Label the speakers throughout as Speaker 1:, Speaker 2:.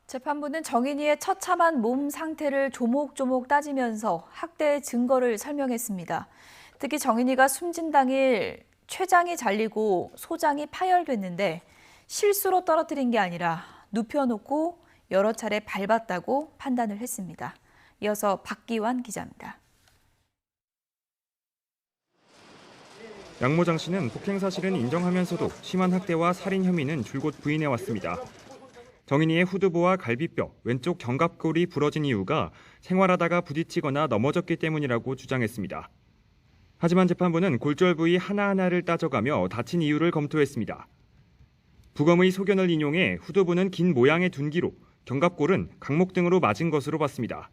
Speaker 1: 재판부는 정인이의 처참한 몸 상태를 조목조목 따지면서 학대의 증거를 설명했습니다. 특히 정인이가 숨진 당일 췌장이 잘리고 소장이 파열됐는데 실수로 떨어뜨린 게 아니라 눕혀놓고 여러 차례 밟았다고 판단을 했습니다. 이어서 박기환 기자입니다.
Speaker 2: 양모장 씨는 폭행 사실은 인정하면서도 심한 학대와 살인 혐의는 줄곧 부인해왔습니다. 정인이의 후두부와 갈비뼈, 왼쪽 견갑골이 부러진 이유가 생활하다가 부딪히거나 넘어졌기 때문이라고 주장했습니다. 하지만 재판부는 골절 부위 하나하나를 따져가며 다친 이유를 검토했습니다. 부검의 소견을 인용해 후두부는 긴 모양의 둔기로, 견갑골은 강목 등으로 맞은 것으로 봤습니다.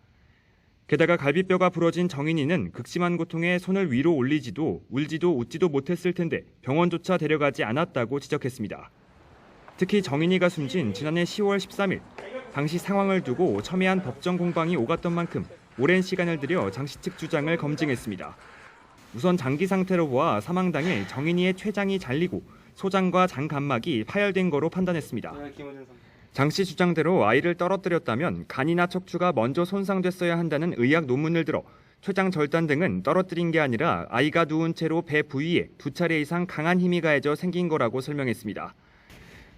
Speaker 2: 게다가 갈비뼈가 부러진 정인이는 극심한 고통에 손을 위로 올리지도 울지도 웃지도 못했을 텐데 병원조차 데려가지 않았다고 지적했습니다. 특히 정인이가 숨진 지난해 10월 13일, 당시 상황을 두고 첨예한 법정 공방이 오갔던 만큼 오랜 시간을 들여 장 씨 측 주장을 검증했습니다. 우선 장기 상태로 보아 사망 당일 정인이의 췌장이 잘리고 소장과 장 간막이 파열된 거로 판단했습니다. 장 씨 주장대로 아이를 떨어뜨렸다면 간이나 척추가 먼저 손상됐어야 한다는 의학 논문을 들어 췌장 절단 등은 떨어뜨린 게 아니라 아이가 누운 채로 배 부위에 2차례 이상 강한 힘이 가해져 생긴 거라고 설명했습니다.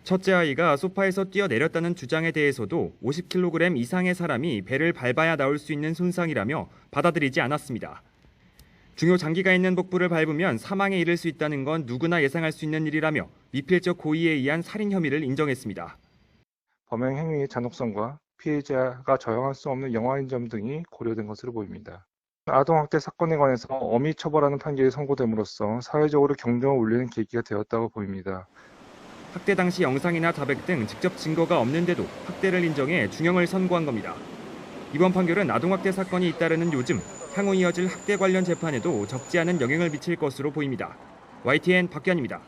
Speaker 2: 첫째 아이가 소파에서 뛰어내렸다는 주장에 대해서도 50kg 이상의 사람이 배를 밟아야 나올 수 있는 손상이라며 받아들이지 않았습니다. 중요 장기가 있는 복부를 밟으면 사망에 이를 수 있다는 건 누구나 예상할 수 있는 일이라며 미필적 고의에 의한 살인 혐의를 인정했습니다.
Speaker 3: 범행 행위의 잔혹성과 피해자가 저항할 수 없는 영화인 점 등이 고려된 것으로 보입니다. 아동학대 사건에 관해서 엄히 처벌하는 판결이 선고됨으로써 사회적으로 경종을 울리는 계기가 되었다고 보입니다.
Speaker 2: 학대 당시 영상이나 자백 등 직접 증거가 없는데도 학대를 인정해 중형을 선고한 겁니다. 이번 판결은 아동학대 사건이 잇따르는 요즘 향후 이어질 학대 관련 재판에도 적지 않은 영향을 미칠 것으로 보입니다. YTN 박기환입니다.